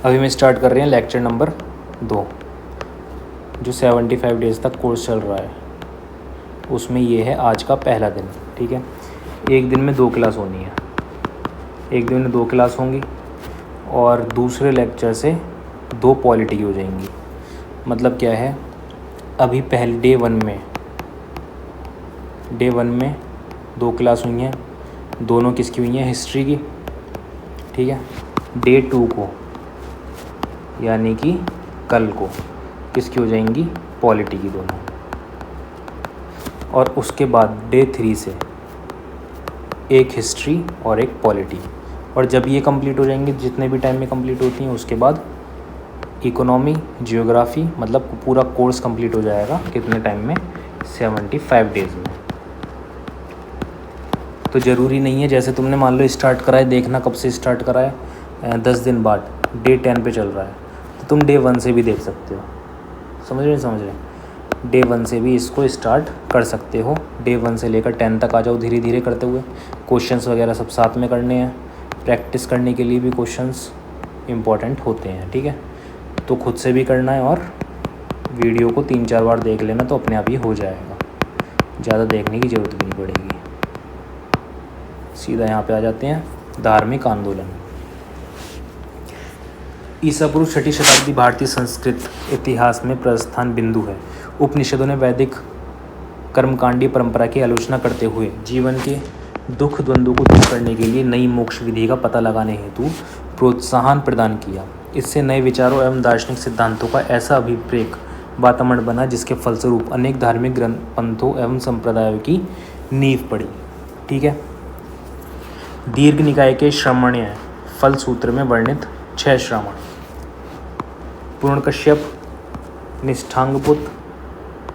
अभी मैं स्टार्ट कर रहे हैं लेक्चर नंबर 2, जो 75 डेज़ तक कोर्स चल रहा है, उसमें ये है आज का पहला दिन। ठीक है, एक दिन में 2 क्लास होनी है, एक दिन में 2 क्लास होंगी और दूसरे लेक्चर से 2 पॉलिटी की हो जाएंगी। मतलब क्या है, अभी पहले डे वन में 2 क्लास हुई हैं, दोनों किसकी हुई हैं, हिस्ट्री की। ठीक है, डे 2 को यानी कि कल को किसकी हो जाएंगी, पॉलिटी की दोनों। और उसके बाद डे 3 से एक हिस्ट्री और एक पॉलिटी। और जब ये कंप्लीट हो जाएंगे, जितने भी टाइम में कंप्लीट होती हैं, उसके बाद इकोनॉमी, जियोग्राफी, मतलब पूरा कोर्स कंप्लीट हो जाएगा कितने टाइम में, 75 डेज़ में। तो ज़रूरी नहीं है, जैसे तुमने मान लो स्टार्ट करा है, देखना कब से स्टार्ट करा है, 10 दिन बाद डे 10 पे चल रहा है, तो तुम डे 1 से भी देख सकते हो। समझ रहे, डे 1 से भी इसको स्टार्ट कर सकते हो। डे 1 से लेकर 10 तक आ जाओ, धीरे धीरे करते हुए। क्वेश्चंस वगैरह सब साथ में करने हैं, प्रैक्टिस करने के लिए भी क्वेश्चंस इम्पॉर्टेंट होते हैं। ठीक है, तो खुद से भी करना है और वीडियो को 3-4 बार देख लेना, तो अपने आप ही हो जाएगा, ज़्यादा देखने की ज़रूरत भी नहीं पड़ेगी। सीधा यहाँ पे आ जाते हैं, धार्मिक आंदोलन। ईसा पूर्व 6वीं शताब्दी भारतीय संस्कृत इतिहास में प्रस्थान बिंदु है। उपनिषदों ने वैदिक कर्मकांडी परंपरा की आलोचना करते हुए जीवन के दुख द्वंद्व को दूर करने के लिए नई मोक्ष विधि का पता लगाने हेतु प्रोत्साहन प्रदान किया। इससे नए विचारों एवं दार्शनिक सिद्धांतों का ऐसा अभिप्रेत वातावरण बना, जिसके फलस्वरूप अनेक धार्मिक ग्रंथ, पंथों एवं संप्रदायों की नींव पड़ी। ठीक है, दीर्घ निकाय के श्रामण्य फल सूत्र में वर्णित 6 श्रावण, पूर्णकश्यप, निष्ठांगपुत,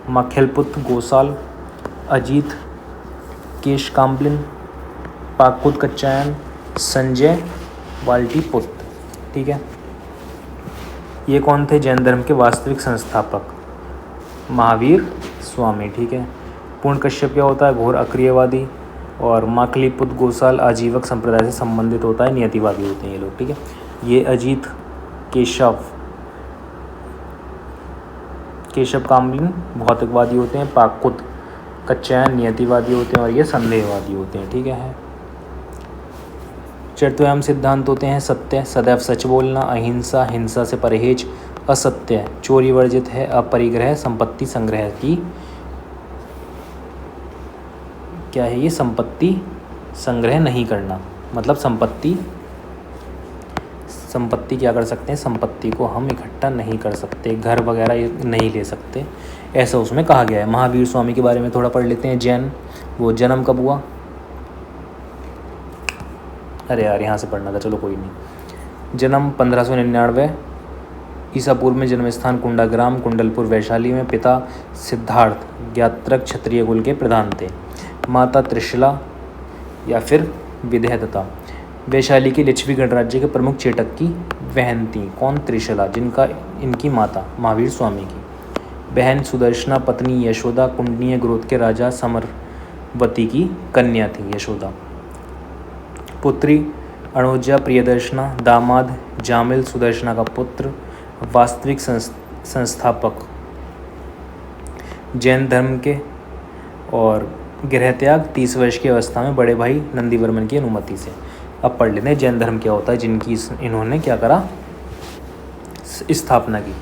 माखेलपुत गोसाल, अजीत केशकाम्बलिन, पाकुत कच्चायन, संजय वाल्टीपुत। ठीक है, ये कौन थे, जैन धर्म के वास्तविक संस्थापक महावीर स्वामी। ठीक है, पूर्णकश्यप क्या होता है, घोर अक्रियवादी, और माखलीपुत गोसाल आजीवक संप्रदाय से संबंधित होता है, नियतिवादी होते हैं ये लोग। ठीक है, ये अजीत केशव काम्बलिन भौतिकवादी होते हैं, पाकुत कच्चायन नियतिवादी होते हैं, और ये संदेहवादी होते हैं। ठीक है, चतुर्थ सिद्धांत होते हैं सत्य, सदैव सच बोलना, अहिंसा, हिंसा से परहेज, असत्य, चोरी वर्जित है, अपरिग्रह, संपत्ति संग्रह की क्या है ये, संपत्ति संग्रह नहीं करना। मतलब संपत्ति क्या कर सकते हैं, संपत्ति को हम इकट्ठा नहीं कर सकते, घर वगैरह नहीं ले सकते, ऐसा उसमें कहा गया है। महावीर स्वामी के बारे में थोड़ा पढ़ लेते हैं। जैन, वो जन्म कब हुआ, अरे यार यहाँ से पढ़ना था, चलो कोई नहीं। जन्म 1599 ईसा पूर्व में, जन्मस्थान कुंडाग्राम, कुंडलपुर, वैशाली में। पिता सिद्धार्थ ज्ञात्रक क्षत्रिय कुल के प्रधान थे। माता त्रिशला या फिर विदेहदत्ता वैशाली की लिच्छवी गणराज्य के प्रमुख चेटक की बहन थी। कौन, त्रिशला, जिनका इनकी माता महावीर स्वामी की बहन सुदर्शना, पत्नी यशोदा कुंडनीय गोत्र के राजा समरवती की कन्या थी यशोदा। पुत्री अणुजा प्रियदर्शना, दामाद जामिल सुदर्शना का पुत्र, वास्तविक संस्थापक जैन धर्म के। और गृहत्याग 30 वर्ष की अवस्था में बड़े भाई नंदीवर्मन की अनुमति से। अब पढ़ लेते हैं जैन धर्म क्या होता है, जिनकी इन्होंने क्या करा, स्थापना की।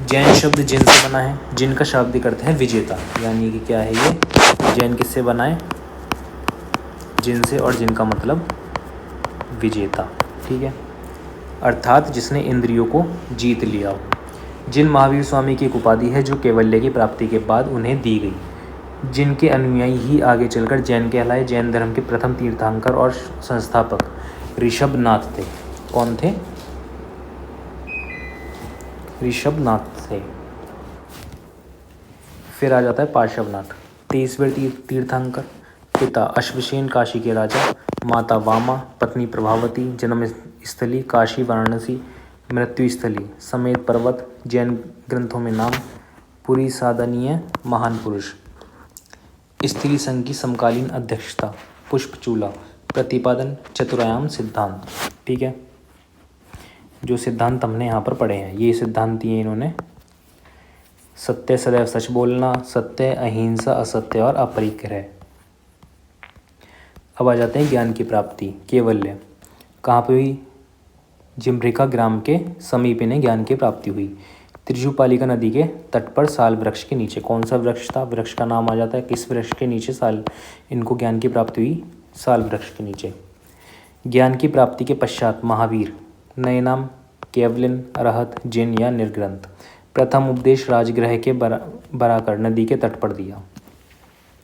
जैन शब्द जिन से बना है, जिन का शाब्दिक अर्थ है विजेता, यानी कि क्या है ये, जैन किससे बना है, जिन से, और जिनका मतलब विजेता। ठीक है, अर्थात जिसने इंद्रियों को जीत लिया हो। जिन महावीर स्वामी की एक उपाधि है जो कैवल्य की प्राप्ति के बाद उन्हें दी गई, जिनके अनुयायी ही आगे चलकर जैन कहलाए। जैन धर्म के प्रथम तीर्थंकर और संस्थापक ऋषभनाथ थे। कौन थे, ऋषभनाथ थे। फिर आ जाता है पार्श्वनाथ, 23वें तीर्थंकर। पिता अश्वसेन काशी के राजा, माता वामा, पत्नी प्रभावती, जन्म स्थली काशी वाराणसी, मृत्यु स्थली समेत पर्वत। जैन ग्रंथों में नाम पुरी साधनीय महान पुरुष। स्त्री संघ की समकालीन अध्यक्षता, पुष्पचूला, प्रतिपादन चतुरायाम सिद्धांत। ठीक है, जो सिद्धांत हमने यहाँ पर पढ़े हैं, ये सिद्धांत दिए इन्होंने। सत्य, सदैव सच बोलना, सत्य, अहिंसा, असत्य और अपरिग्रह। अब आ जाते हैं ज्ञान की प्राप्ति, केवल्य। कहाँ पे हुई? जिम्भ्रिका ग्राम के समीप इन्हें ज्ञान की प्राप्ति हुई। त्रिजुपालिका नदी के तट पर साल वृक्ष के नीचे। कौन सा वृक्ष था? वृक्ष का नाम आ जाता है। किस वृक्ष के नीचे साल इनको ज्ञान की प्राप्ति हुई? साल वृक्ष के नीचे। ज्ञान की प्राप्ति के पश्चात महावीर, नए नाम केवलिन, अरहत, जिन या निर्ग्रंथ, प्रथम उपदेश राजगृह के बराकर नदी के तट पर दिया।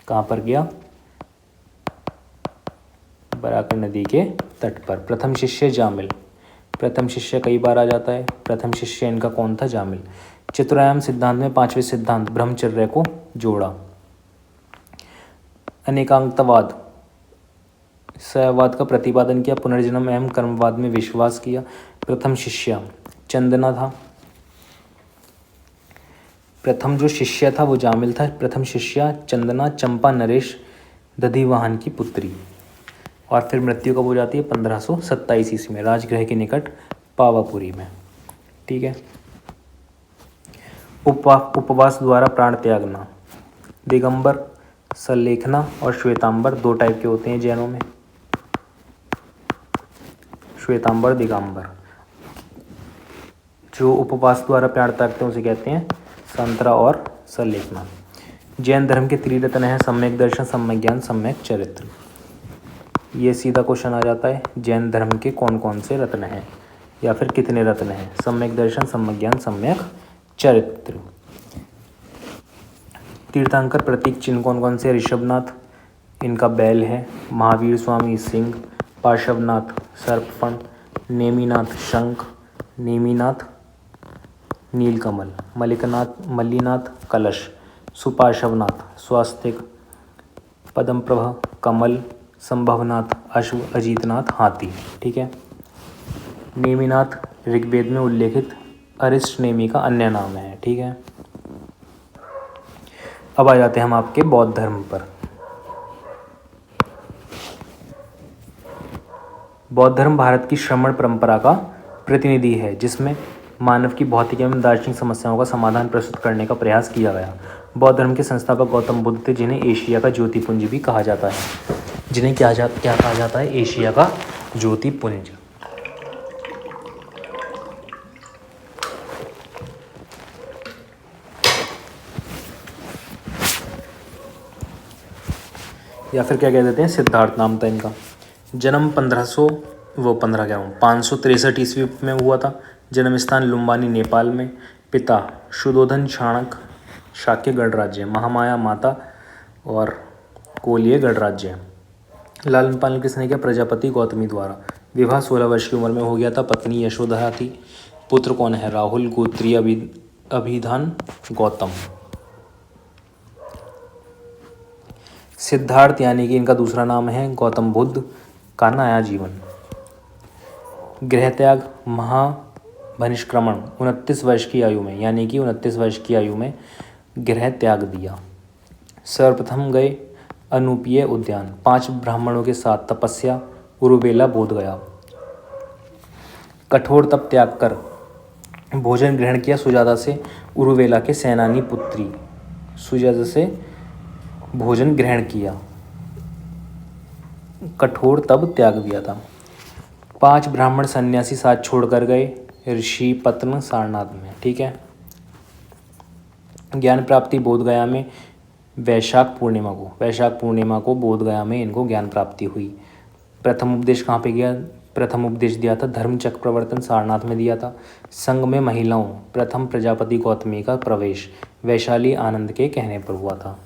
कहाँ पर गया? बराकर नदी के तट पर। प्रथम शिष्य जामिल। प्रथम शिष्य कई बार आ जाता है। प्रथम शिष्य इनका कौन था? जामिल। चतुरायाम सिद्धांत में पांचवें सिद्धांत ब्रह्मचर्य को जोड़ा। अनेकांतवाद, सयवाद का प्रतिपादन किया। पुनर्जन्म एवं कर्मवाद में विश्वास किया। प्रथम शिष्य चंदना था। प्रथम जो शिष्य था वो जामिल था। प्रथम शिष्या चंदना चंपा नरेश दधिवाहन की पुत्री। और फिर मृत्यु कब हो जाती है? 1527 ईस्वी में, राजगृह के निकट पावापुरी में। ठीक है। उपवास द्वारा प्राण त्यागना। दिगंबर, सल्लेखना और श्वेतांबर दो टाइप के होते हैं जैनों में। श्वेतांबर, दिगंबर। जो उपवास द्वारा प्राण त्यागते हैं उसे कहते हैं संतरा और सल्लेखना। जैन धर्म के त्रिरत्न हैं सम्यक दर्शन, सम्यक ज्ञान, सम्यक चरित्र। ये सीधा क्वेश्चन आ जाता है, जैन धर्म के कौन कौन से रत्न हैं या फिर कितने रत्न हैं? सम्यक दर्शन, सम्यक ज्ञान, सम्यक चरित्र। तीर्थंकर प्रतीक चिन्ह कौन कौन से? ऋषभनाथ, इनका बैल है। महावीर स्वामी सिंह, पार्श्वनाथ सर्पफण, नेमिनाथ शंख, नेमिनाथ नीलकमल, मल्लीनाथ कलश, सुपार्श्वनाथ स्वास्तिक, पद्मप्रभ कमल, संभवनाथ अश्व, अजीतनाथ हाथी। ठीक है। नेमिनाथ ऋग्वेद में उल्लेखित अरिष्ट नेमि का अन्य नाम है। ठीक है। अब आ जाते हैं हम आपके बौद्ध धर्म पर। बौद्ध धर्म भारत की श्रमण परंपरा का प्रतिनिधि है, जिसमें मानव की भौतिक एवं दार्शनिक समस्याओं का समाधान प्रस्तुत करने का प्रयास किया गया। बौद्ध धर्म के संस्थापक गौतम बुद्ध थे, जिन्हें एशिया का ज्योतिपुंज भी कहा जाता है। जिन्हें क्या कहा जाता है? एशिया का ज्योतिपुंज। या फिर क्या कह देते हैं? सिद्धार्थ नाम था इनका। जन्म 563 ईस्वी में हुआ था। जन्म स्थान लुम्बानी नेपाल में। पिता शुद्धोधन चाणक, शाक्य गणराज्य, महामाया माता और कोलिय गणराज्य। लालन पालन किसने किया? प्रजापति गौतमी द्वारा। विवाह 16 वर्ष की उम्र में हो गया था। पत्नी यशोधरा थी। पुत्र कौन है? राहुल, गोत्रीय अभिधान, गौतम। सिद्धार्थ यानी कि इनका दूसरा नाम है। गौतम बुद्ध का नया जीवन। गृह त्याग, महाभनिष्क्रमण 29 वर्ष की आयु में, यानी कि 29 वर्ष की आयु में गृह त्याग दिया। सर्वप्रथम गए अनूपीय उद्यान, 5 ब्राह्मणों के साथ तपस्या, उरुवेला बोध गया। कठोर तप त्याग कर भोजन ग्रहण किया। सुजाता से उरुवेला के सेनानी पुत्री सुजाता से भोजन ग्रहण किया। कठोर तप त्याग दिया था। 5 ब्राह्मण सन्यासी साथ छोड़कर गए ऋषि पत्न सारनाथ में। ठीक है। ज्ञान प्राप्ति बोधगया में वैशाख पूर्णिमा को बोधगया में इनको ज्ञान प्राप्ति हुई। प्रथम उपदेश कहाँ पे गया? प्रथम उपदेश दिया था धर्म चक्र प्रवर्तन, सारनाथ में दिया था। संघ में महिलाओं, प्रथम प्रजापति गौतमी का प्रवेश वैशाली आनंद के कहने पर हुआ था।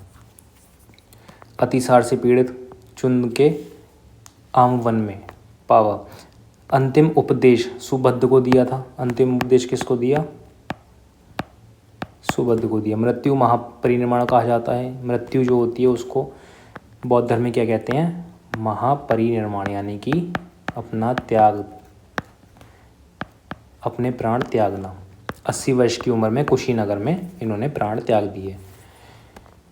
अतिसार से पीड़ित चुंद के आमवन में पावा। अंतिम उपदेश सुबद्ध को दिया था। अंतिम उपदेश किसको दिया? सुबद्ध को दिया। मृत्यु महापरिनिर्वाण कहा जाता है। मृत्यु जो होती है उसको बौद्ध धर्म में क्या कहते हैं? महापरिनिर्वाण, यानी कि अपना त्याग, अपने प्राण त्यागना। 80 वर्ष की उम्र में कुशीनगर में इन्होंने प्राण त्याग दिए।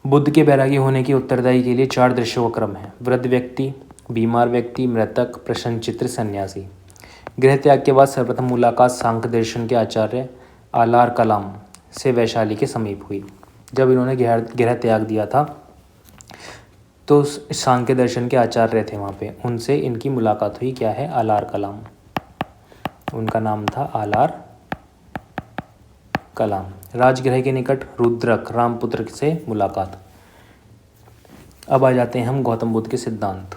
बुद्ध के बैरागी होने की उत्तरदायी के लिए 4 दृश्यों का क्रम है। वृद्ध व्यक्ति, बीमार व्यक्ति, मृतक, प्रश्नचित्र, सन्यासी। गृह त्याग के बाद सर्वप्रथम मुलाकात सांख्य दर्शन के आचार्य आलार कलाम से वैशाली के समीप हुई। जब इन्होंने गृह त्याग दिया था तो सांख्य दर्शन के आचार्य थे वहाँ पे, उनसे इनकी मुलाकात हुई। क्या है? आलार कलाम, उनका नाम था आलार कलाम। राजगृह के निकट रुद्रक रामपुत्र से मुलाकात। अब आ जाते हैं हम गौतम बुद्ध के सिद्धांत।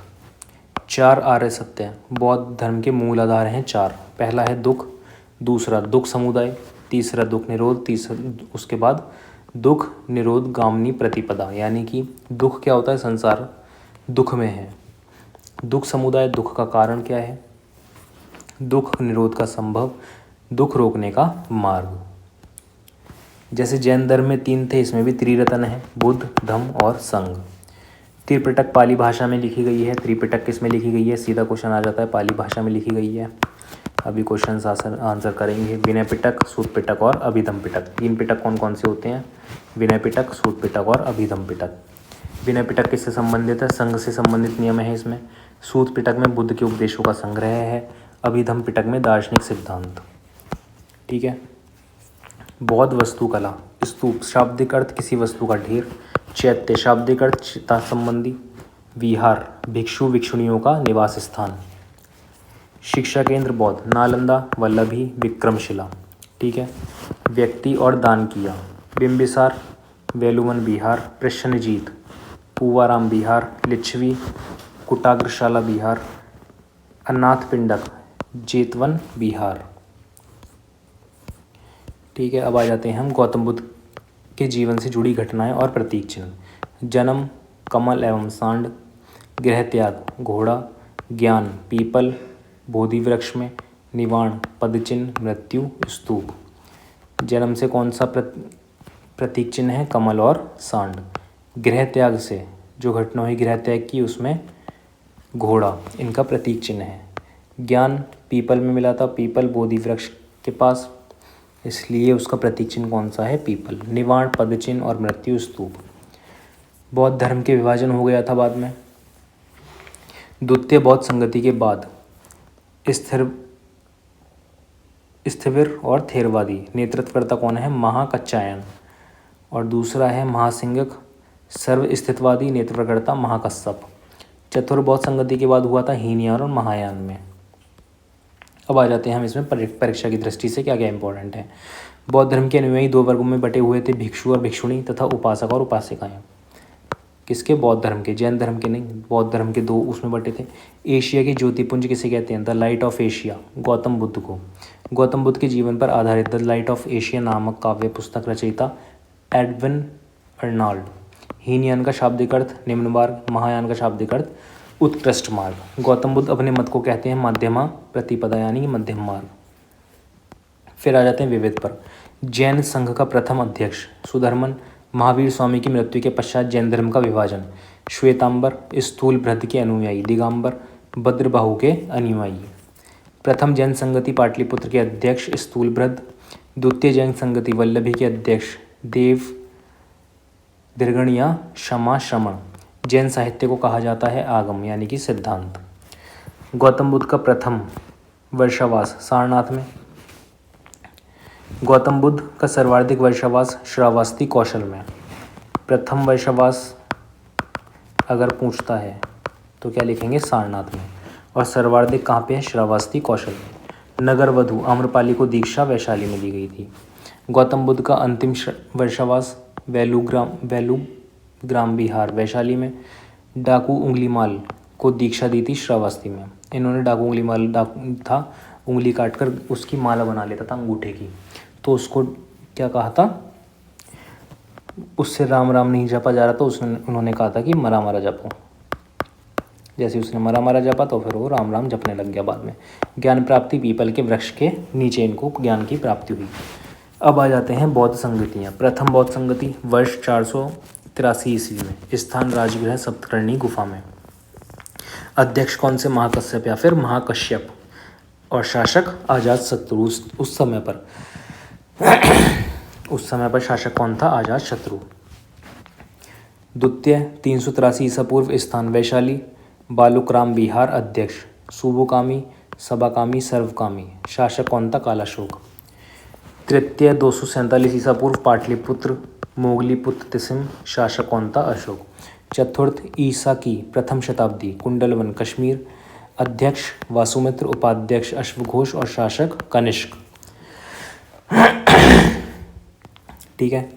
4 आर्य सत्य बौद्ध धर्म के मूल आधार हैं 4। पहला है दुख, दूसरा दुख समुदाय, तीसरा दुख निरोध, उसके बाद दुख निरोध गामिनी प्रतिपदा, यानी कि दुख क्या होता है? संसार दुख में है। दुख समुदाय, दुख का कारण क्या है? दुख निरोध का संभव, दुख रोकने का मार्ग। जैसे जैन धर्म में 3 थे, इसमें भी त्रिरत्न है, बुद्ध, धम्म और संघ। त्रिपिटक पाली भाषा में लिखी गई है। त्रिपिटक किस में लिखी गई है? सीधा क्वेश्चन आ जाता है, पाली भाषा में लिखी गई है। अभी क्वेश्चन आंसर करेंगे। विनय पिटक, सूत पिटक और अभिधम पिटक। 3 पिटक कौन कौन से होते हैं? विनय पिटक, सूत पिटक और अभिधम पिटक। विनय पिटक किससे संबंधित है? संघ से संबंधित नियम है इसमें। सूत पिटक में बुद्ध के उपदेशों का संग्रह है। अभिधम पिटक में दार्शनिक सिद्धांत। ठीक है। बौद्ध वस्तुकला। स्तूप शाब्दिक अर्थ किसी वस्तु का ढेर। चैत्य शाब्दिक अर्थ चिता संबंधी। विहार भिक्षु भिक्षुणियों का निवास स्थान। शिक्षा केंद्र बौद्ध, नालंदा, वल्लभी, विक्रमशिला। ठीक है। व्यक्ति और दान किया। बिंबिसार, वेलुवन बिहार, प्रश्नजीत, पूवाराम बिहार, लिच्छवी, कुटाग्रशाला बिहार, अनाथ पिंडक, जेतवन बिहार। ठीक है। अब आ जाते हैं हम गौतम बुद्ध के जीवन से जुड़ी घटनाएं और प्रतीक चिन्ह। जन्म कमल एवं सांड, गृह त्याग घोड़ा, ज्ञान पीपल बोधि वृक्ष में, निवाण पदचिन्ह, मृत्यु स्तूप। जन्म से कौन सा प्रतीक चिन्ह है? कमल और सांड। गृह त्याग से जो घटना हुई गृह त्याग की, उसमें घोड़ा इनका प्रतीक चिन्ह है। ज्ञान पीपल में मिला था, पीपल बोधि वृक्ष के पास, इसलिए उसका प्रतीक चिन्ह कौन सा है? पीपल। निवाण पदचिन्ह और मृत्यु स्तूप। बौद्ध धर्म के विभाजन हो गया था बाद में। द्वितीय बौद्ध संगति के बाद स्थिविर और थेरवादी। नेतृत्वकर्ता कौन है? महाकच्चायन। और दूसरा है महासिंगक सर्वस्तित्ववादी, नेतृत्वकर्ता महाकश्यप। चतुर्बौद्ध संगति के बाद हुआ था हीनयान और महायान में। अब आ जाते हैं हम इसमें परीक्षा की दृष्टि से क्या क्या इंपॉर्टेंट है। बौद्ध धर्म के अनुयायी 2 वर्गों में बटे हुए थे, भिक्षु और भिक्षुणी तथा उपासक और उपासिकाएं। किसके? बौद्ध धर्म के। जैन धर्म के नहीं, बौद्ध धर्म के 2 उसमें बटे थे। एशिया के ज्योतिपुंज किसे कहते हैं? The light of Asia, Gautam Buddha को। गौतम बुद्ध के जीवन पर आधारित द लाइट ऑफ एशिया नामक काव्य पुस्तक रचयिता एडविन अर्नाल्ड। हीनयान का शाब्दिक अर्थ निम्न मार्ग, महायान का शाब्दिक अर्थ उत्कृष्ट मार्ग। गौतम बुद्ध अपने मत को कहते हैं मध्यमा प्रतिपदा, यानी कि मध्यम मार्ग। फिर आ जाते हैं विविध पर। जैन संघ का प्रथम अध्यक्ष सुधर्मन। महावीर स्वामी की मृत्यु के पश्चात जैन धर्म का विभाजन। श्वेतांबर स्थूल भृद के अनुयायी, दिगंबर भद्रबाहु के अनुयायी। प्रथम जैन संगति पाटलिपुत्र के अध्यक्ष स्थूलभृद। द्वितीय जैन संगति वल्लभी के अध्यक्ष देव दीर्घणिया क्षमा श्रमण। जैन साहित्य को कहा जाता है आगम, यानी कि सिद्धांत। गौतम बुद्ध का प्रथम वर्षावास सारनाथ में। गौतम बुद्ध का सर्वाधिक वर्षावास श्रावस्ती कौशल में। प्रथम वर्षावास अगर पूछता है तो क्या लिखेंगे? सारनाथ में। और सर्वाधिक कहाँ पे है? श्रावस्ती कौशल में। नगर वधु आम्रपाली को दीक्षा वैशाली में दी गई थी। गौतम बुद्ध का अंतिम वर्षावास वेलुग्राम बिहार वैशाली में। डाकू उंगलीमाल को दीक्षा दी थी श्रावस्ती में। इन्होंने डाकू उंगलीमाल था, उंगली काटकर उसकी माला बना लेता था अंगूठे की, तो उसको क्या कहा था? उससे राम राम नहीं जपा जा रहा था, उन्होंने कहा था कि मरा मरा जपो। जैसे उसने मरा मरा जपा तो फिर वो राम राम जपने लग गया बाद में। ज्ञान प्राप्ति पीपल के वृक्ष के नीचे इनको ज्ञान की प्राप्ति हुई। अब आ जाते हैं बौद्ध संगतियाँ। प्रथम बौद्ध संगति वर्ष 483 ईस्वी में, स्थान राजगृह सप्तकर्णी गुफा में। अध्यक्ष कौन से? महाकश्यप या फिर महाकश्यप। और शासक अजातशत्रु। उस समय पर शासक कौन था? अजातशत्रु। द्वितीय 383 ईसा पूर्व, स्थान वैशाली, बालुकराम बिहार अध्यक्ष। सुबोकामी सभाकामी, सर्वकामी। शासक कौन था? कालाशोक। तृतीय 247 ईसा पूर्व पाटलिपुत्र मोगलीपुत्र तिसिम। शासक कौन था? अशोक। चतुर्थ ईसा की प्रथम शताब्दी कुंडलवन कश्मीर। अध्यक्ष वासुमित्र, उपाध्यक्ष अश्वघोष और शासक कनिष्क। ठीक है।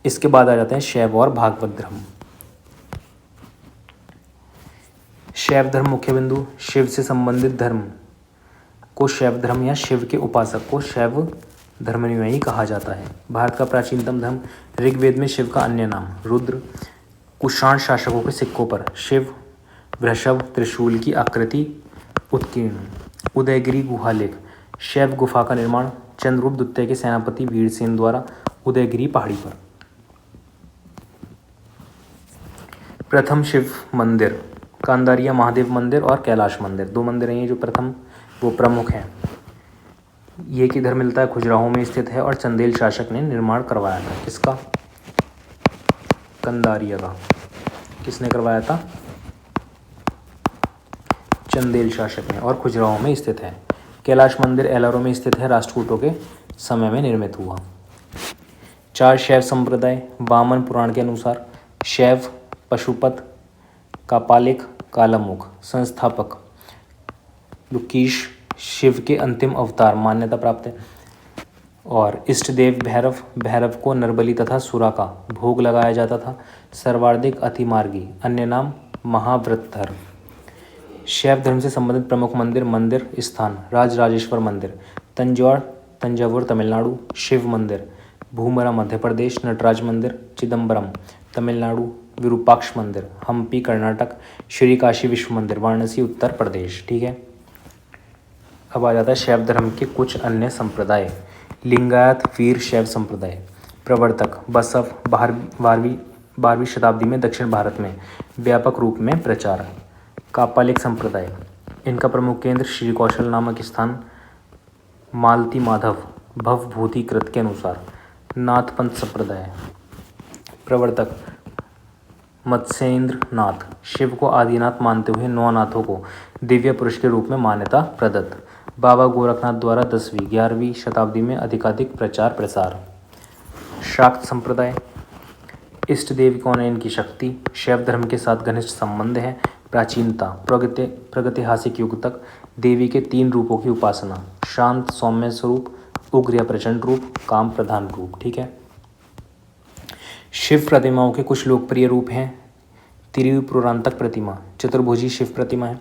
इसके बाद आ जाते हैं शैव और भागवत धर्म। शैव धर्म मुख्य बिंदु। शिव से संबंधित धर्म को शैव धर्म या शिव के उपासक को शैव धर्मानुयायी कहा जाता है। भारत का प्राचीनतम धर्म। ऋग्वेद में शिव का अन्य नाम रुद्र। कुषाण शासकों के सिक्कों पर शिव वृषभ त्रिशूल की आकृति उत्कीर्ण। उदयगिरी गुहालेख। शैव गुफा का निर्माण चंद्रगुप्त द्वितीय के सेनापति वीरसेन द्वारा उदयगिरी पहाड़ी पर। प्रथम शिव मंदिर कांदारिया महादेव मंदिर और कैलाश मंदिर, दो मंदिर हैं ये जो प्रथम वो प्रमुख हैं। ये किधर मिलता है? खजुराहो में स्थित है और चंदेल शासक ने निर्माण करवाया था। किसका? कंदारिया का। किसने करवाया था? चंदेल शासक ने, और खजुराहो में स्थित है। कैलाश मंदिर एलारो में स्थित है, राष्ट्रकूटों के समय में निर्मित हुआ। 4 शैव संप्रदाय वामन पुराण के अनुसार। शैव पशुपत, कापालिक, कालामुख। संस्थापक लुकीश, शिव के अंतिम अवतार मान्यता प्राप्त है। और इष्ट देव भैरव, भैरव को नरबली तथा सुरा का भोग लगाया जाता था। सर्वाधिक अतिमार्गी, अन्य नाम महाव्रतधर। शैव धर्म से संबंधित प्रमुख मंदिर स्थान राजराजेश्वर मंदिर, तंजावुर तमिलनाडु। शिव मंदिर भूमरा मध्य प्रदेश। नटराज मंदिर चिदम्बरम तमिलनाडु। विरूपाक्ष मंदिर हम्पी कर्नाटक। श्री काशी विश्व मंदिर वाराणसी उत्तर प्रदेश। ठीक है। अब आ जाता है शैव धर्म के कुछ अन्य संप्रदाय। लिंगायत वीर शैव संप्रदाय। प्रवर्तक बसव। 12वीं शताब्दी में दक्षिण भारत में व्यापक रूप में प्रचार। कापालिक संप्रदाय, इनका प्रमुख केंद्र श्री कौशल नामक स्थान। मालती माधव भवभूतिकृत के अनुसार। नाथपंथ संप्रदाय। प्रवर्तक मत्स्येंद्र नाथ। शिव को आदिनाथ मानते हुए 9 नाथों को दिव्य पुरुष के रूप में मान्यता प्रदत्त। बाबा गोरखनाथ द्वारा 10वीं-11वीं शताब्दी में अधिकाधिक प्रचार प्रसार। शाक्त संप्रदाय, इष्ट देव कौन है? इनकी शक्ति। शैव धर्म के साथ घनिष्ठ संबंध है। प्राचीनता प्रागैतिहासिक युग तक देवी के 3 रूपों की उपासना। शांत सौम्य स्वरूप, उग्र या प्रचंड रूप, काम प्रधान रूप। ठीक है। शिव प्रतिमाओं के कुछ लोकप्रिय रूप हैं। तिरुपुरांतक प्रतिमा चतुर्भुजी शिव प्रतिमा है।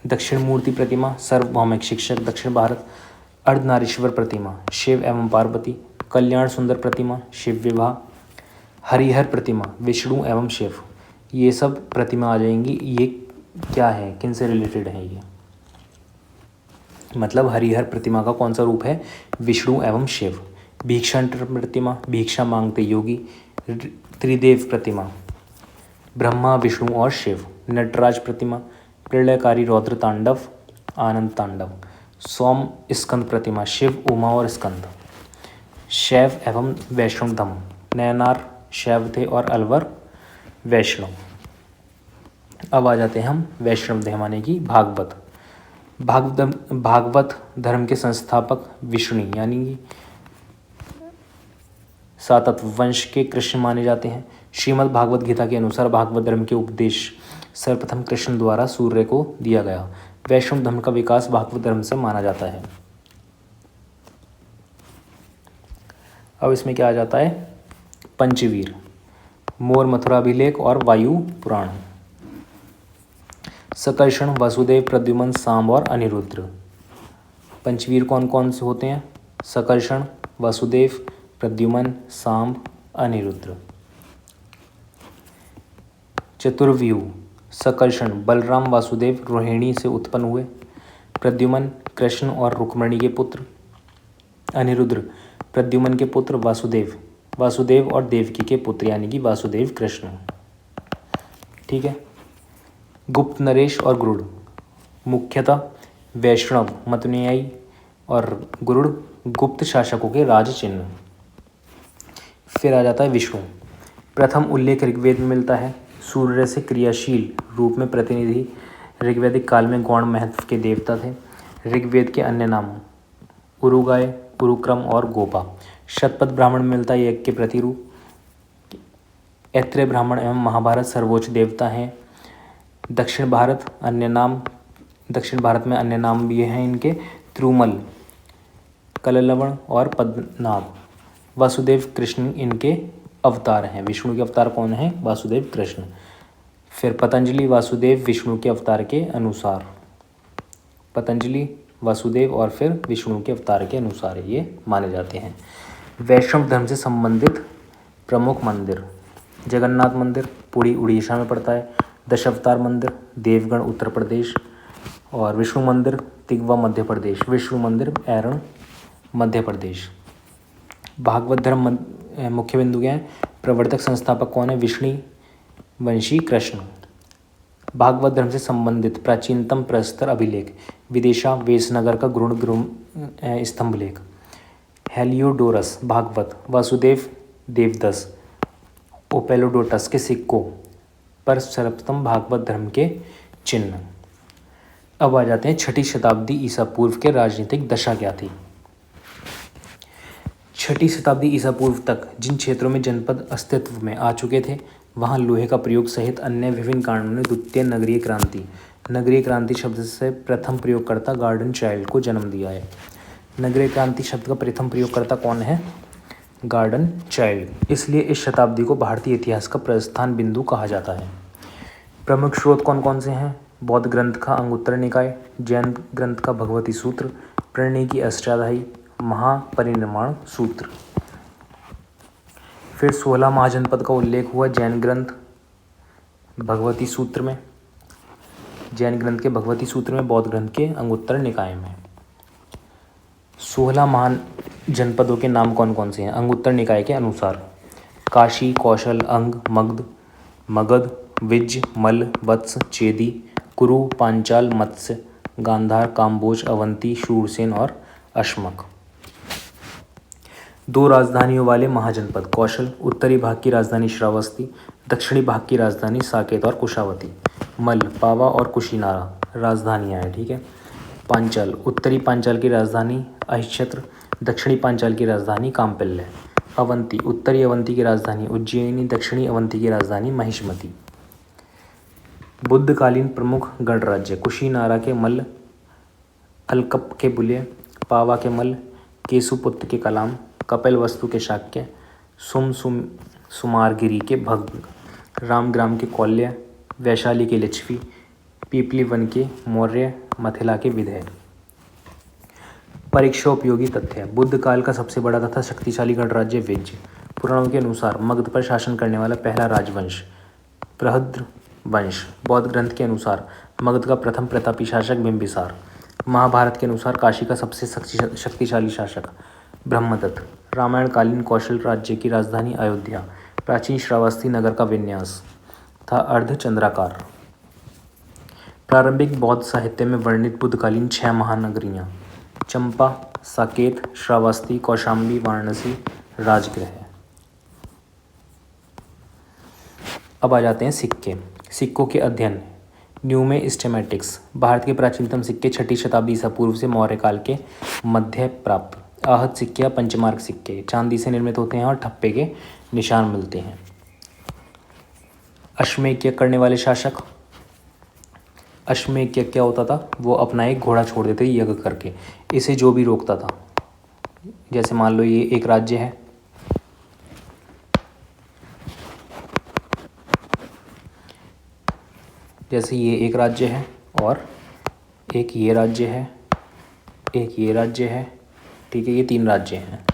दक्षिण मूर्ति प्रतिमा सार्वभौमिक शिक्षक दक्षिण भारत। अर्धनारीश्वर प्रतिमा शिव एवं पार्वती। कल्याण सुंदर प्रतिमा शिव विवाह। हरिहर प्रतिमा विष्णु एवं शिव। ये सब प्रतिमा आ जाएंगी। ये क्या है, किन से रिलेटेड है ये? मतलब हरिहर प्रतिमा का कौन सा रूप है? विष्णु एवं शिव। भिक्षांतर प्रतिमा भिक्षा मांगते योगी। त्रिदेव प्रतिमा ब्रह्मा विष्णु और शिव। नटराज प्रतिमा प्रलयकारी रौद्र तांडव आनंद तांडव। सोम स्कंद प्रतिमा शिव उमा और स्कंद। शैव एवं वैष्णव धर्म, नयनार शैव थे और अलवर वैष्णव। अब आ जाते हैं हम वैष्णव धर्म यानी कि भागवत धर्म के संस्थापक विष्णु यानी कि सातत्व वंश के कृष्ण माने जाते हैं। श्रीमद् भागवत गीता के अनुसार भागवत धर्म के उपदेश सर्वप्रथम कृष्ण द्वारा सूर्य को दिया गया। वैष्णव धर्म का विकास भागवत धर्म से माना जाता है। अब इसमें क्या आ जाता है? पंचवीर, मोर मथुराभिलेख और वायु पुराण। सकर्षण वसुदेव प्रद्युमन सांब और अनिरुद्र। पंचवीर कौन कौन से होते हैं? सकर्षण वसुदेव प्रद्युमन सांब अनिरुद्र। चतुर्व्यूह सकर्षण बलराम वासुदेव रोहिणी से उत्पन्न हुए। प्रद्युमन कृष्ण और रुक्मिणी के पुत्र। अनिरुद्र प्रद्युमन के पुत्र वासुदेव और देवकी के पुत्र यानी कि वासुदेव कृष्ण। ठीक है। गुप्त नरेश और गरुड़ मुख्यतः वैष्णव मतनुयायी और गरुड़ गुप्त शासकों के राज चिन्ह। फिर आ जाता है विष्णु। प्रथम उल्लेख ऋग्वेद में मिलता है। सूर्य से क्रियाशील रूप में प्रतिनिधि ऋग्वैदिक काल में गौण महत्व के देवता थे। ऋग्वेद के अन्य नाम उरुगाय, उरुक्रम और गोपा। शतपथ ब्राह्मण में मिलता है यज्ञ के प्रतिरूप। ऐत्रेय ब्राह्मण एवं महाभारत सर्वोच्च देवता हैं। दक्षिण भारत में अन्य नाम भी हैं इनके त्रुमल, कललवण और पद्मनाभ। वासुदेव कृष्ण इनके अवतार हैं। विष्णु के अवतार कौन हैं? वासुदेव कृष्ण। फिर पतंजलि वासुदेव विष्णु के अवतार के अनुसार, पतंजलि वासुदेव और फिर विष्णु के अवतार के अनुसार ये माने जाते हैं। वैष्णव धर्म से संबंधित प्रमुख मंदिर: जगन्नाथ मंदिर पुरी उड़ीसा में पड़ता है। दशावतार मंदिर देवगढ़ उत्तर प्रदेश। और विष्णु मंदिर तिगवा मध्य प्रदेश। विष्णु मंदिर ऐरण मध्य प्रदेश। भागवत धर्म मुख्य बिंदु क्या है? प्रवर्तक संस्थापक कौन है? विष्णु वंशी कृष्ण। भागवत धर्म से संबंधित प्राचीनतम प्रस्तर अभिलेख: विदिशा वेसनगर का गुण स्तंभ लेख। हेलियोडोरस भागवत, वासुदेव देवदस, ओपेलोडोटस के सिक्कों पर सर्वप्रथम भागवत धर्म के चिन्ह। अब आ जाते हैं 6ठी शताब्दी ईसा पूर्व के राजनीतिक दशा क्या थी। 6ठी शताब्दी ईसा पूर्व तक जिन क्षेत्रों में जनपद अस्तित्व में आ चुके थे वहाँ लोहे का प्रयोग सहित अन्य विभिन्न कारणों ने द्वितीय नगरीय क्रांति शब्द से प्रथम प्रयोगकर्ता गार्डन चाइल्ड को जन्म दिया है। नगरीय क्रांति शब्द का प्रथम प्रयोगकर्ता कौन है? Garden child. इसलिए इस शताब्दी को भारतीय इतिहास का प्रस्थान बिंदु कहा जाता है। प्रमुख स्रोत कौन कौन से हैं? बौद्ध ग्रंथ का अंगुत्तर निकाय, जैन ग्रंथ का भगवती सूत्र, प्रणय की अष्टाध्यायी, महापरिनिर्वाण सूत्र। फिर 16 महाजनपद का उल्लेख हुआ जैन ग्रंथ भगवती सूत्र में, जैन ग्रंथ के भगवती सूत्र में, बौद्ध ग्रंथ के अंगुत्तर निकाय में। 16 महान जनपदों के नाम कौन कौन से हैं अंगुत्तर निकाय के अनुसार? काशी, कौशल, अंग, मगध, विज्ज, मल, वत्स, चेदी, कुरु, पांचाल, मत्स्य, गांधार, काम्बोज, अवंती, शूरसेन और अश्मक। 2 राजधानियों वाले महाजनपद: कौशल उत्तरी भाग की राजधानी श्रावस्ती, दक्षिणी भाग की राजधानी साकेत और कुशावती। मल, पावा और कुशीनारा राजधानियाँ हैं, ठीक है। पांचाल उत्तरी पांचाल की राजधानी अहिच्छत्र, दक्षिणी पांचाल की राजधानी काम्पिल्य। अवंती उत्तरी अवंती की राजधानी उज्जैनी, दक्षिणी अवंती की राजधानी महिष्मती। बुद्धकालीन प्रमुख गणराज्य: कुशीनारा के मल्ल, अलकप के बुल्य, पावा के मल्ल, केशुपुत्र के कलाम, कपिलवस्तु के शाक्य, सुमारगिरी के भग्ग, रामग्राम के कौल्य, वैशाली के लिच्छवी, पीपलीवन के मौर्य, मथिला के विधेय। परीक्षा उपयोगी तथ्य: बुद्ध काल का सबसे बड़ा तथा शक्तिशाली गणराज्य विज्ज। पुराणों के अनुसार मगध पर शासन करने वाला पहला राजवंश बृहद्र वंश। बौद्ध ग्रंथ के अनुसार मगध का प्रथम प्रतापी शासक बिंबिसार। महाभारत के अनुसार काशी का सबसे शक्तिशाली शासक ब्रह्मदत्त। रामायणकालीन कौशल राज्य की राजधानी अयोध्या। प्राचीन श्रावस्ती नगर का विन्यास था अर्धचंद्राकार। प्रारंभिक बौद्ध साहित्य में वर्णित बुद्धकालीन 6 महानगरियाँ: चंपा, साकेत, श्रावस्ती, कौशाम्बी, वाराणसी, राजगृह। अब आ जाते हैं सिक्के। सिक्कों के अध्ययन: न्यूमिस्मेटिक्स। भारत के प्राचीनतम सिक्के 6ठी शताब्दी ईसा पूर्व से मौर्य काल के मध्य प्राप्त। आहत सिक्के या पंचमार्क सिक्के चांदी से निर्मित होते हैं और ठप्पे के निशान मिलते हैं। अश्वमेध करने वाले शासक: अश्वमेध क्या होता था? वो अपना एक घोड़ा छोड़ देते यज्ञ करके। इसे जो भी रोकता था, जैसे मान लो ये एक राज्य है, जैसे ये एक राज्य है और एक ये राज्य है, एक ये राज्य है, ठीक है, ये 3 राज्य हैं।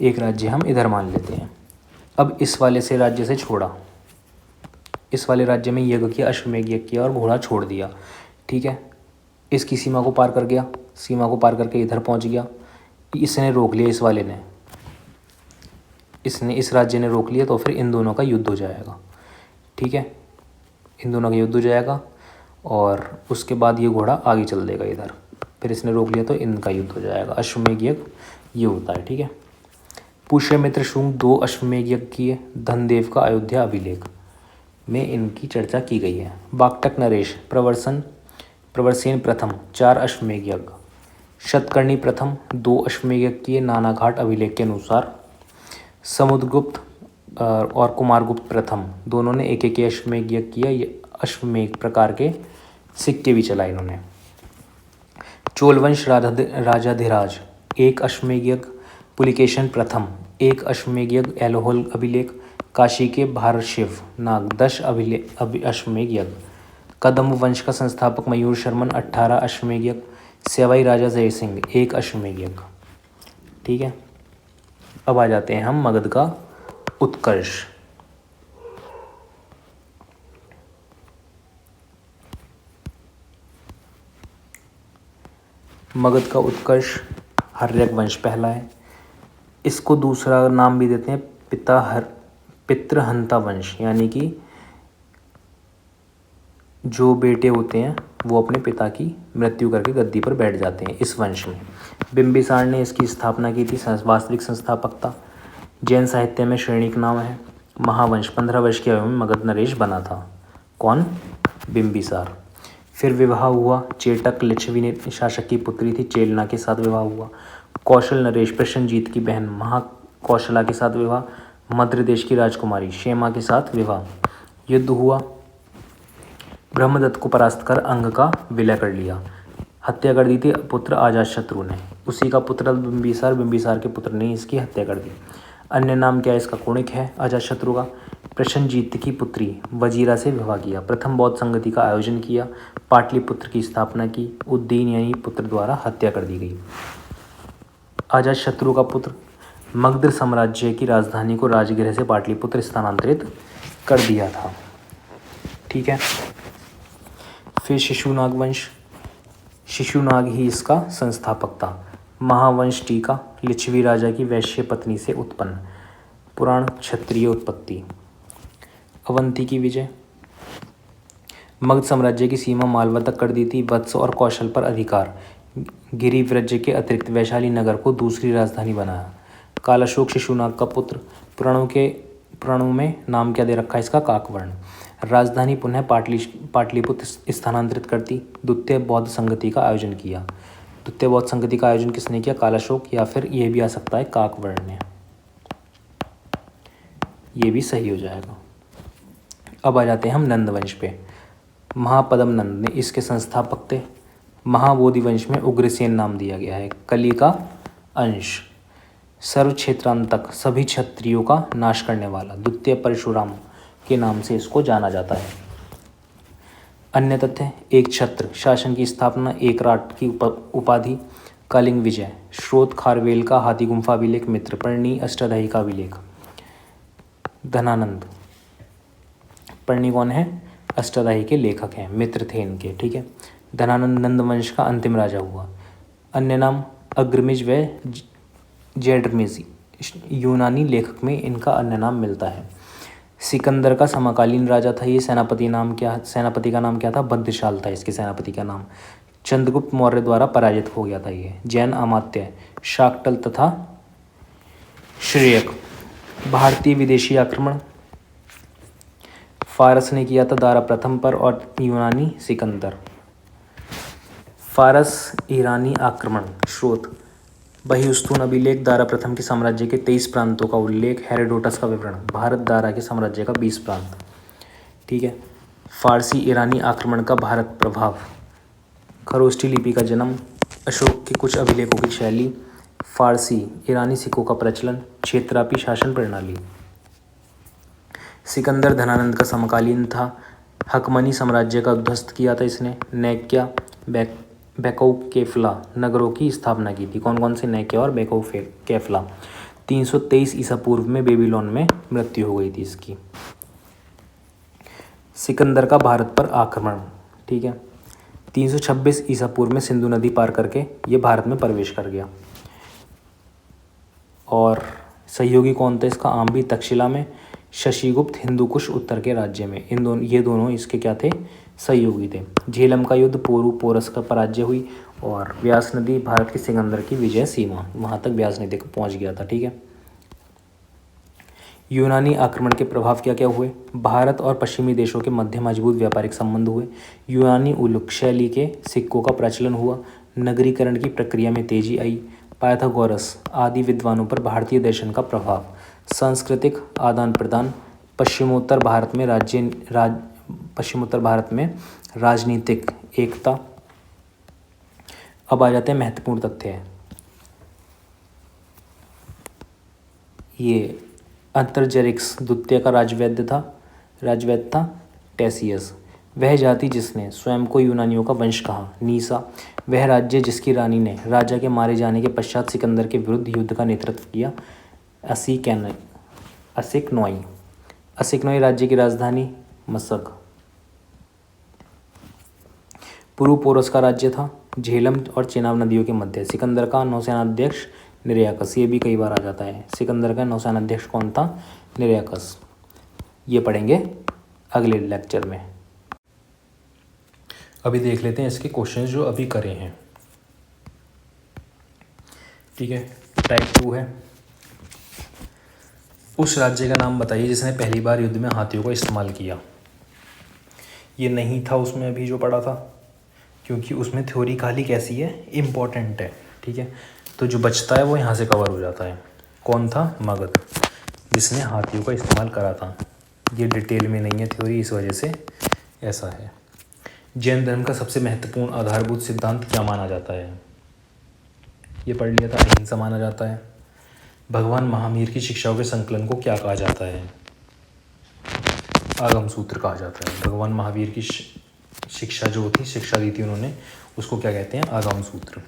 एक राज्य हम इधर मान लेते हैं। अब इस वाले से राज्य से छोड़ा, इस वाले राज्य में यज्ञ किया, अश्वमेध यज्ञ किया और घोड़ा छोड़ दिया, ठीक है। इसकी सीमा को पार कर गया, सीमा को पार करके इधर पहुंच गया, इसने रोक लिया, इस वाले ने, इसने इस राज्य ने रोक लिया, तो फिर इन दोनों का युद्ध हो जाएगा, ठीक है। इन दोनों का युद्ध हो जाएगा और उसके बाद ये घोड़ा आगे चल देगा इधर, फिर इसने रोक लिया तो इनका युद्ध हो जाएगा। अश्वमेध यज्ञ ये होता है, ठीक है। पुष्यमित्र शुंग 2 अश्वमेध यज्ञ किए। धनदेव का अयोध्या अभिलेख। में इनकी चर्चा की गई है। वाक्टक नरेश प्रवरसेन प्रथम 4 अश्वमेध यज्ञ, शतकर्णी प्रथम 2 अश्वमेध यज्ञ किए नानाघाट अभिलेख के अनुसार, समुद्रगुप्त और कुमारगुप्त प्रथम दोनों ने एक एक अश्वमेध यज्ञ किया। ये अश्वमेध प्रकार के सिक्के भी चलाए इन्होंने। चोलवंश राजाधिराज 1 अश्वमेध यज्ञ, पुलिकेशन प्रथम 1 अश्वमेध यज्ञ ऐलोहल अभिलेख, काशी के भारशिव नाग 10 अश्वमेध यज्ञ, कदम्ब वंश का संस्थापक मयूर शर्मन 18 अश्वमेध यज्ञ, सेवाई राजा जय सिंह 1 अश्वमेध यज्ञ। ठीक है, अब आ जाते हैं हम मगध का उत्कर्ष। मगध का उत्कर्ष हर्यक वंश पहला है। इसको दूसरा नाम भी देते हैं पितृहंता वंश, यानी कि जो बेटे होते हैं वो अपने पिता की मृत्यु करके गद्दी पर बैठ जाते हैं इस वंश में। बिंबिसार ने इसकी स्थापना की थी। वास्तविक संस्थापकता जैन साहित्य में श्रेणिक नाम है। महावंश 15 वर्ष की आयु में मगध नरेश बना था। कौन? बिंबिसार। फिर विवाह हुआ। चेटक लिच्छवी ने शासक की पुत्री थी, चेलना के साथ विवाह हुआ। कौशल नरेश प्रसन्नजीत की बहन महाकौशला के साथ विवाह। मद्र देश की राजकुमारी क्षेमा के साथ विवाह। युद्ध हुआ। ब्रह्मदत्त को परास्त कर अंग का विलय कर लिया। हत्या कर दी थी पुत्र अजातशत्रु ने। उसी का पुत्र बिंबिसार के पुत्र ने इसकी हत्या कर दी। अन्य नाम क्या है इसका? कुणिक है अजातशत्रु का। प्रसन्नजीत की पुत्री वजीरा से विवाह किया। प्रथम बौद्ध संगति का आयोजन किया। पाटलिपुत्र की स्थापना की। उद्दीन यानी पुत्र द्वारा हत्या कर दी गई। अजातशत्रु का पुत्र मगध साम्राज्य की राजधानी को राजगृह से पाटलिपुत्र स्थानांतरित कर दिया था। ठीक है, फिर शिशुनाग वंश। शिशुनाग ही इसका संस्थापक था। महावंश टीका लिच्छवी राजा की वैश्य पत्नी से उत्पन्न। पुराण क्षत्रिय उत्पत्ति। अवंती की विजय। मगध साम्राज्य की सीमा मालवा तक कर दी थी। वत्स और कौशल पर अधिकार। गिरिव्रज के अतिरिक्त वैशाली नगर को दूसरी राजधानी बनाया। कालाशोक शिशुनाग का पुत्र। पुराणों में नाम क्या दे रखा है इसका? काकवर्ण। राजधानी पुनः पाटलिपुत्र स्थानांतरित कर दी। द्वितीय बौद्ध संगति का आयोजन किया। द्वितीय बौद्ध संगति का आयोजन किसने किया? कालाशोक, या फिर यह भी आ सकता है काकवर्ण ने। ये भी सही हो जाएगा। अब आ जाते हैं हम नंद वंश पे। महापद्म नंद ने इसके संस्थापक थे। महाबोधि वंश में उग्रसेन नाम दिया गया है। कली का अंश। सर्व क्षेत्रांतक सभी क्षत्रियों का नाश करने वाला। द्वितीय परशुराम के नाम से इसको जाना जाता है। अन्य तथ्य: एक छत्र, शासन की स्थापना, एक राट की उपाधि, कलिंग विजय, स्रोत खारवेल का हाथी गुम्फा अभिलेख, मित्रपर्णी अष्टाध्यायी का अभिलेख। धनानंद पर्णी कौन है? अष्टाध्यायी के लेखक हैं, मित्र थे इनके। ठीक है, धनानंद नंद वंश का अंतिम राजा हुआ। अन्य नाम अग्रमिज व जैडरमिज, यूनानी लेखक में इनका अन्य नाम मिलता है। सिकंदर का समकालीन राजा था ये। सेनापति का नाम क्या था? भद्रशाल था इसके सेनापति का नाम। चंद्रगुप्त मौर्य द्वारा पराजित हो गया था ये। जैन अमात्य शाक्टल तथा श्रेयक। भारतीय विदेशी आक्रमण फारस ने किया था दारा प्रथम पर और यूनानी सिकंदर। फारस ईरानी आक्रमण। स्रोत बहिस्तून अभिलेख, दारा प्रथम के साम्राज्य के 23 प्रांतों का उल्लेख, हेरोडोटस का विवरण, भारत दारा के साम्राज्य का 20 प्रांत। ठीक है, फारसी ईरानी आक्रमण का भारत प्रभाव, खरोष्ठी लिपि का जन्म, अशोक के कुछ अभिलेखों की शैली, फारसी ईरानी सिक्कों का प्रचलन, क्षेत्रापी शासन प्रणाली। सिकंदर धनानंद का समकालीन था। हकमनी साम्राज्य का उद्ध्वस्त किया था इसने। नैक्या बेकौकेफला नगरों की स्थापना की थी। कौन कौन से? नैक्या और बेकौकेफला। 323 ईसा पूर्व में बेबीलोन में मृत्यु हो गई थी इसकी। सिकंदर का भारत पर आक्रमण। ठीक है, 326 ईसा पूर्व में सिंधु नदी पार करके ये भारत में प्रवेश कर गया। और सहयोगी कौन था इसका? आम्बी तक्षशिला में, शशिगुप्त हिंदुकुश उत्तर के राज्य में। ये दोनों इसके क्या थे? सहयोगी थे। झेलम का युद्ध, पोरस का पराजय हुई और व्यास नदी भारत के सिकंदर की विजय सीमा, वहाँ तक व्यास नदी को पहुँच गया था। ठीक है, यूनानी आक्रमण के प्रभाव क्या क्या हुए? भारत और पश्चिमी देशों के मध्य मजबूत व्यापारिक संबंध हुए। यूनानी उलुक शैली के सिक्कों का प्रचलन हुआ। नगरीकरण की प्रक्रिया में तेजी आई। पाइथागोरस आदि विद्वानों पर भारतीय दर्शन का प्रभाव। सांस्कृतिक आदान प्रदान। पश्चिमोत्तर भारत में राजनीतिक एकता। अब आ जाते हैं महत्वपूर्ण तथ्य। ये अंतरजेरिक्स द्वितीय का राजवैद्य था टेसियस। वह जाति जिसने स्वयं को यूनानियों का वंश कहा, नीसा। वह राज्य जिसकी रानी ने राजा के मारे जाने के पश्चात सिकंदर के विरुद्ध युद्ध का नेतृत्व किया, असिकनोई। असिकनोई राज्य की राजधानी मसक। पूर्व पोरस का राज्य था, झेलम और चेनाब नदियों के मध्य। सिकंदर का नौसेनाध्यक्ष निरयाकस, ये भी कई बार आ जाता है। सिकंदर का नौसेनाध्यक्ष कौन था? निरयाकस। ये पढ़ेंगे अगले लेक्चर में। अभी देख लेते हैं इसके क्वेश्चंस जो अभी करे हैं। ठीक है, टाइप 2 है। उस राज्य का नाम बताइए जिसने पहली बार युद्ध में हाथियों का इस्तेमाल किया। ये नहीं था उसमें अभी जो पढ़ा था, क्योंकि उसमें थ्योरी खाली कैसी है, इम्पॉर्टेंट है। ठीक है, तो जो बचता है वो यहाँ से कवर हो जाता है। कौन था? मगध, जिसने हाथियों का इस्तेमाल करा था। ये डिटेल में नहीं है थ्योरी, इस वजह से ऐसा है। जैन धर्म का सबसे महत्वपूर्ण आधारभूत सिद्धांत क्या माना जाता है? ये पढ़ लिया था, अहिंसा माना जाता है। भगवान महावीर की शिक्षाओं के संकलन को क्या कहा जाता है? आगम सूत्र कहा जाता है। भगवान महावीर की शिक्षा जो थी, शिक्षा दी थी उन्होंने, उसको क्या कहते हैं? आगम सूत्र।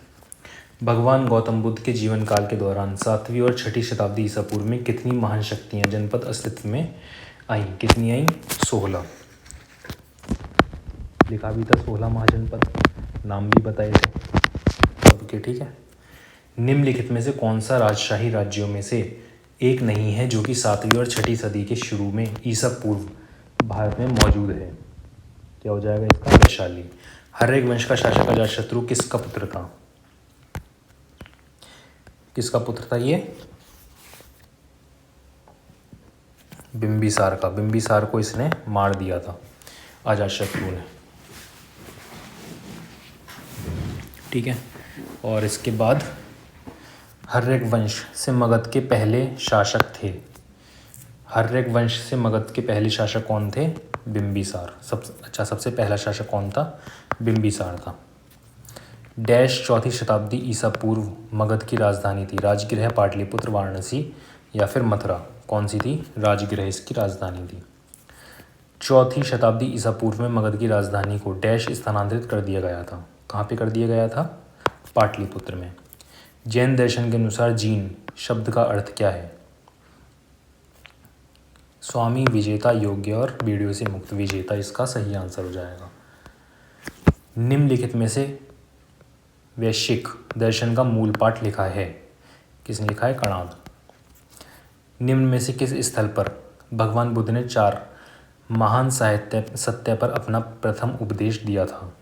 भगवान गौतम बुद्ध के जीवन काल के दौरान 7वीं और 6ठी शताब्दी ईसा पूर्व में कितनी महान शक्तियाँ जनपद अस्तित्व में आई? कितनी आई? 16। लिखा भी था 16 महाजनपद, नाम भी बताए थे सबके। ठीक है, निम्नलिखित में से कौन सा राजशाही राज्यों में से एक नहीं है जो कि 7वीं और 6ठी सदी के शुरू में ईसा पूर्व भारत में मौजूद है? क्या हो जाएगा इसका? वैशाली। हर्यक वंश का शासक अजातशत्रु किसका पुत्र था? किसका पुत्र था ये? बिंबिसार का। बिंबिसार को इसने मार दिया था अजातशत्रु ने। ठीक है, और इसके बाद हर्यक वंश से मगध के पहले शासक थे। हर्यक वंश से मगध के पहले शासक कौन थे? बिंबिसार। सबसे पहला शासक कौन था? बिंबिसार था। डैश 4ठी शताब्दी ईसा पूर्व मगध की राजधानी थी। राजगृह, पाटलिपुत्र, वाराणसी या फिर मथुरा? कौन सी थी? राजगृह इसकी राजधानी थी। 4ठी शताब्दी ईसा पूर्व में मगध की राजधानी को डैश स्थानांतरित कर दिया गया था। कहाँ पे कर दिया गया था? पाटलिपुत्र में। जैन दर्शन के अनुसार जीन शब्द का अर्थ क्या है? स्वामी, विजेता, योग्य और बीड़ियों से मुक्त। विजेता इसका सही आंसर हो जाएगा। निम्नलिखित में से वैश्विक दर्शन का मूल पाठ लिखा है। किसने लिखा है? कणाद। निम्न में से किस स्थल पर भगवान बुद्ध ने 4 महान साहित्य सत्य पर अपना प्रथम उपदेश दिया था?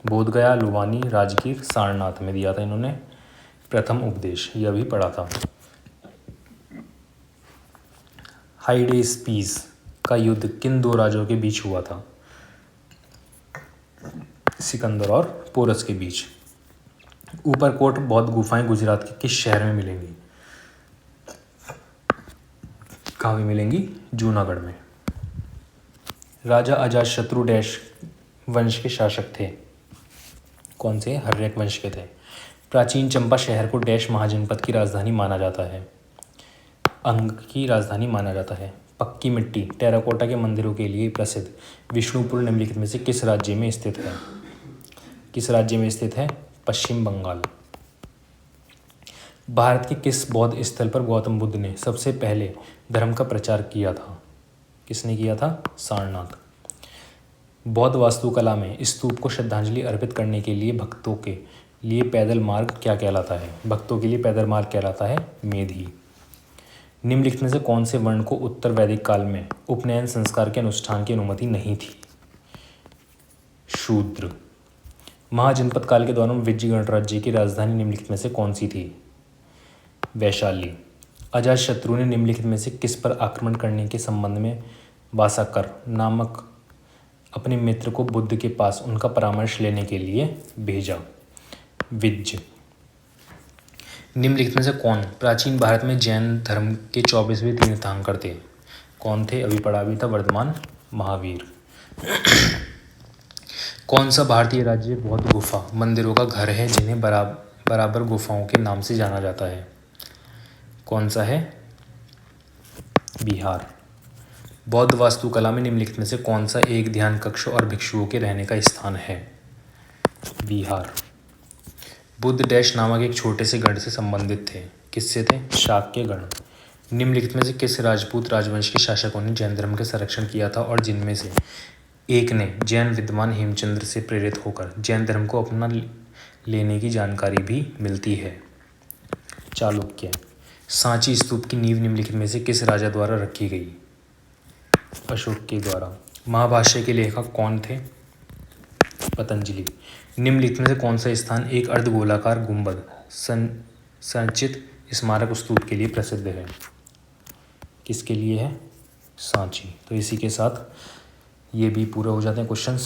बोधगया, लुवानी, राजगीर, सारनाथ में दिया था इन्होंने प्रथम उपदेश। यह भी पढ़ा था। हाइडेस्पीस का युद्ध किन 2 राजाओं के बीच हुआ था? सिकंदर और पोरस के बीच। ऊपरकोट बौद्ध गुफाएं गुजरात के किस शहर में मिलेंगी? कहाँ में मिलेंगी? जूनागढ़ में। राजा अजातशत्रु डैश वंश के शासक थे? कौन से? हर्यक वंश के थे। प्राचीन चंपा शहर को डैश महाजनपद की राजधानी माना जाता है? अंग की राजधानी माना जाता है। पक्की मिट्टी टेराकोटा के मंदिरों के लिए प्रसिद्ध विष्णुपुर निम्नलिखित में से किस राज्य में स्थित है? किस राज्य में स्थित है? पश्चिम बंगाल। भारत के किस बौद्ध स्थल पर गौतम बुद्ध ने सबसे पहले धर्म का प्रचार किया था? किसने किया था? सारनाथ। बौद्ध वास्तुकला में स्तूप को श्रद्धांजलि अर्पित करने के लिए भक्तों के लिए पैदल मार्ग क्या कहलाता है? भक्तों के लिए पैदल मार्ग कहलाता है मेधी। निम्नलिखित में से कौन से वर्ण को उत्तर वैदिक काल में उपनयन संस्कार के अनुष्ठान की अनुमति नहीं थी? शूद्र। महाजनपद काल के दौरान विजयगढ़ राज्य की राजधानी निम्नलिखित में से कौन सी थी? वैशाली। अजातशत्रु ने निम्नलिखित में से किस पर आक्रमण करने के संबंध में वासाकर नामक अपने मित्र को बुद्ध के पास उनका परामर्श लेने के लिए भेजा? विज्ज। निम्नलिखित में से कौन प्राचीन भारत में जैन धर्म के 24वें तीर्थंकर थे? कौन थे? अभी पढ़ा भी था, वर्धमान महावीर। कौन सा भारतीय राज्य बौद्ध गुफा मंदिरों का घर है जिन्हें बराबर गुफाओं के नाम से जाना जाता है? कौन सा है? बिहार। बौद्ध वास्तुकला में निम्नलिखित में से कौन सा एक ध्यान कक्ष और भिक्षुओं के रहने का स्थान है? बिहार। बुद्ध डैश नामक एक छोटे से गण से संबंधित थे। किससे थे? शाक्य गण। निम्नलिखित में से किस राजपूत राजवंश के शासकों ने जैन धर्म का संरक्षण किया था और जिनमें से एक ने जैन विद्वान हेमचंद्र से प्रेरित होकर जैन धर्म को अपना लेने की जानकारी भी मिलती है? चालुक्य। सांची स्तूप की नींव निम्नलिखित में से किस राजा द्वारा रखी गई? अशोक के द्वारा। महाभाष्य के लेखक कौन थे? पतंजलि। निम्नलिखित में से कौन सा स्थान एक अर्धगोलाकार गुंबद संचित स्मारक स्तूप के लिए प्रसिद्ध है? किसके लिए है? सांची। तो इसी के साथ ये भी पूरा हो जाते हैं क्वेश्चंस।